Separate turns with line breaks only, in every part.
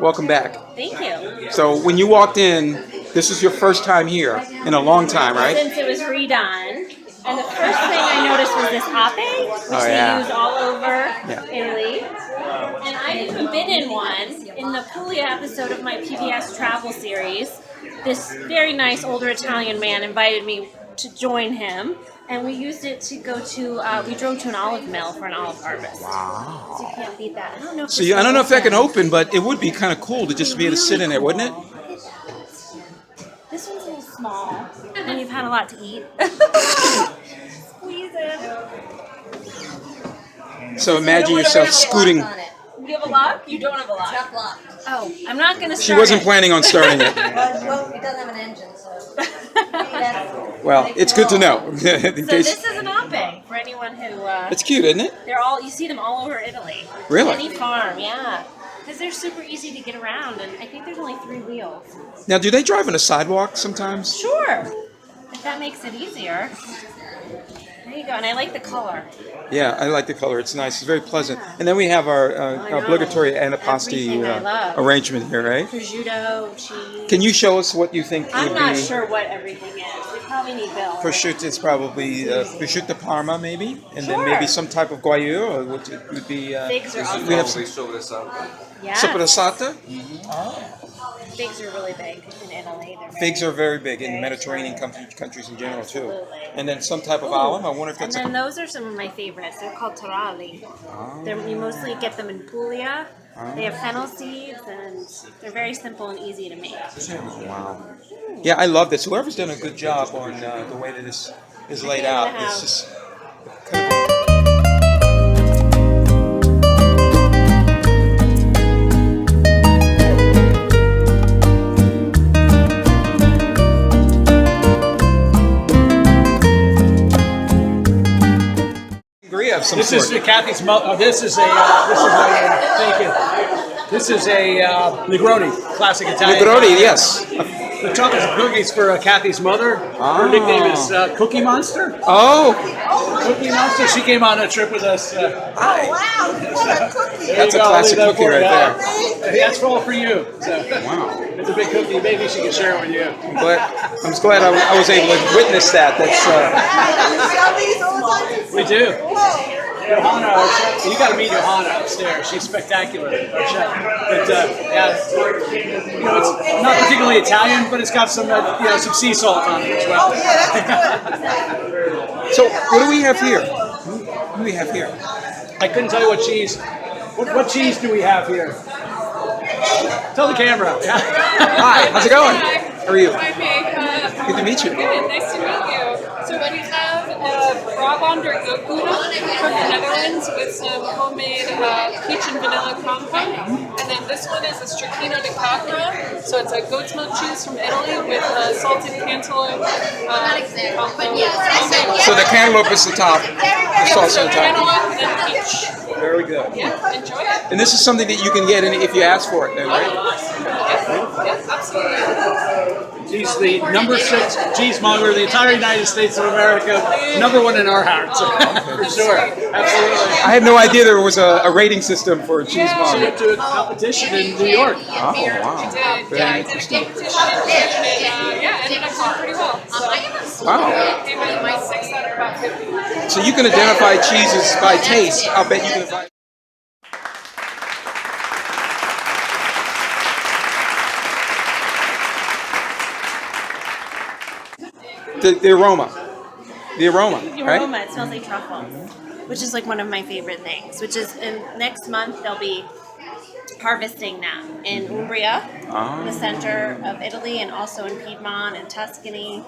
Welcome back.
Thank you.
So when you walked in, this is your first time here in a long time, right?
Since it was redone. And the first thing I noticed was this ape, which they use all over Italy. And I've even been in one in the Puglia episode of my PBS travel series. This very nice older Italian man invited me to join him. And we used it to go to, we drove to an olive mill for an olive harvest.
Wow.
So you can't beat that. I don't know if
I don't know if that can open, but it would be kind of cool to just be able to sit in there, wouldn't it?
This one's a little small, and you've had a lot to eat. Squeeze it.
So imagine yourself scooting.
You have a lock? You don't have a lock.
It's not locked.
Oh, I'm not going to start
She wasn't planning on starting it.
Well, it doesn't have an engine, so.
Well, it's good to know.
So this is an ape for anyone who...
It's cute, isn't it?
You see them all over Italy.
Really?
Any farm, yeah. Because they're super easy to get around, and I think there's only 3 wheels.
Now, do they drive on a sidewalk sometimes?
Sure. If that makes it easier. There you go, and I like the color.
Yeah, I like the color. It's nice. It's very pleasant. And then we have our obligatory antipasti arrangement here, right?
Prosciutto, cheese.
Can you show us what you think
I'm
would be?
not sure what everything is. We probably need Bill.
Prosciutto is probably prosciutto Parma, maybe, and then maybe some type of guayou, or would be.
Figs are awesome.
We have
Yeah.
soprasata.
Figs are really big in Italy.
Figs are very big in Mediterranean countries in general too. And then some type of olive. I wonder if that's.
And then those are some of my favorites. They're called taralli. You mostly get them in Puglia. They have fennel seeds, and they're very simple and easy to make.
Wow. Yeah, I love this. Whoever's done a good job on the way that this is laid out. It's just.
This is Kathy's mother. This is a Negroni, classic Italian.
Negroni, yes.
The chocolate cookies for Kathy's mother. Her nickname is Cookie Monster.
Oh,
Cookie Monster. She came on a trip with us.
Wow, what a cookie.
That's a classic cookie right there.
That's all for you. So,
wow.
It's a big cookie. Maybe she can share it with you.
I'm just glad I was able to witness that.
We do. Johanna, our chef, you got to meet Johanna upstairs. She's spectacular, our chef. But it's not particularly Italian, but it's got some some sea salt on it as well.
Oh, yeah, that's good.
So, what do we have here? What do we have here?
I couldn't tell you what cheese. What cheese do we have here? Tell the camera.
Hi, how's it going? How are you? Good to meet you.
Good, nice to meet you. So we have Brabant or goat gouda from the Netherlands with some homemade peach and vanilla compote. And then this one is a stracchino di capra. So it's a goat's milk cheese from Italy with salted cantaloupe.
So the cantaloupe is the top. The sauce on the top.
Cantaloupe and peach.
Very good.
Yeah, enjoy it.
And this is something that you can get if you ask for it, then, right?
Yes, absolutely.
She's the number 6 cheesemonger in the entire United States of America. Number 1 in our hearts, for sure. Absolutely.
I had no idea there was a rating system for a
She
cheesemonger.
went to a competition in New York.
Oh, wow.
Very interesting. Ended up doing pretty well. So
Wow.
came in my 6th out of about 50.
So you can identify cheeses by taste. I'll bet you can identify. The aroma. The aroma, right?
Aroma, it smells like truffles, which is like one of my favorite things. Which is next month they'll be harvesting them in Umbria, in the center of Italy, and also in Piedmont and Tuscany.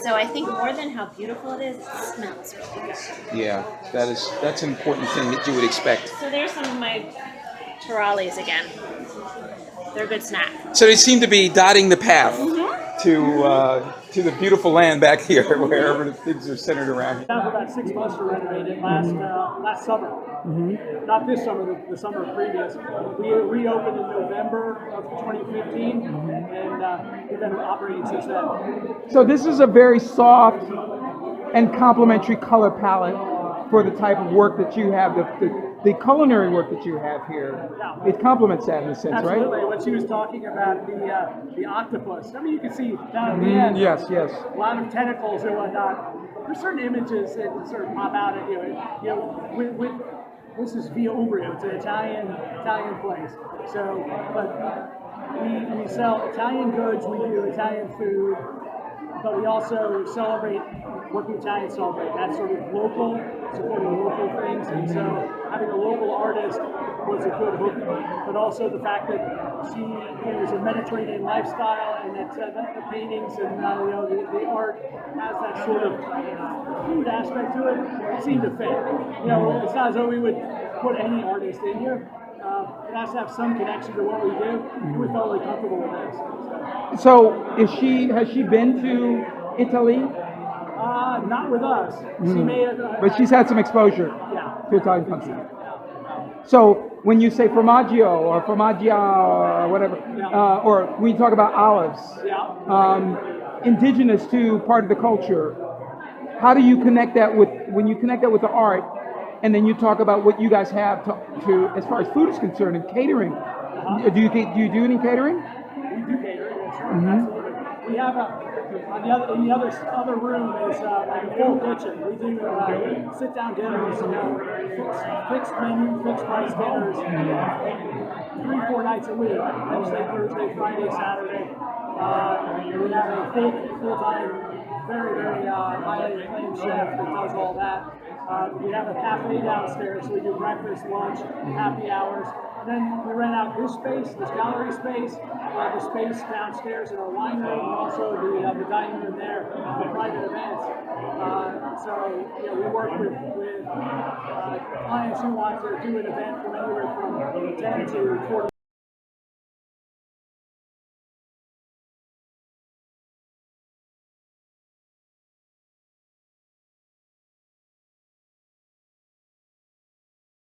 So I think more than how beautiful it is, it smells really good.
Yeah, that's an important thing that you would expect.
So there's some of my tarallis again. They're a good snack.
So they seem to be dotting the path to the beautiful land back here, wherever the things are centered around here.
Down for about 6 months to renovate it last summer. Not this summer, the summer previous. We reopened in November of 2015, and we've been operating since then.
So this is a very soft and complementary color palette for the type of work that you have. the culinary work that you have here, it complements that in a sense,
Absolutely.
right?
When she was talking about the octopus, I mean, you can see down at the end.
Yes, yes.
A lot of tentacles and whatnot. There's certain images that sort of pop out at you. With this is Via Umbria. It's an Italian place. So, but we sell Italian goods. We do Italian food, but we also celebrate what the Italians celebrate. That's sort of local, supporting local things, and so having a local artist was a good hook. But also the fact that she is a Mediterranean lifestyle, and that the paintings and the art has that sort of food aspect to it. It seemed to fit. It's not as though we would put any artist in here. It has to have some connection to what we do. We felt really comfortable with this.
So has she been to Italy?
Not with us. She may have.
But she's had some exposure to Italian country. So when you say formaggio or formaggia or whatever, or when you talk about olives, indigenous to part of the culture, how do you connect that with the art, and then you talk about what you guys have to as far as food is concerned and catering? Do you do any catering?
We do catering, that's right. Absolutely. We have in the other room is like a full kitchen. We do sit-down dinners, fixed menu, fixed price dinners, 3-4 nights a week. Wednesday, Thursday, Friday, Saturday. We have a full-time, very, very highly acclaimed chef that does all that. We have a cafe downstairs, so we do breakfast, lunch, happy hours. And then we rent out this space, this gallery space, the space downstairs in our wine room, and also the dining room there for private events. So we work with clients who want to do an event from anywhere from 10 to 40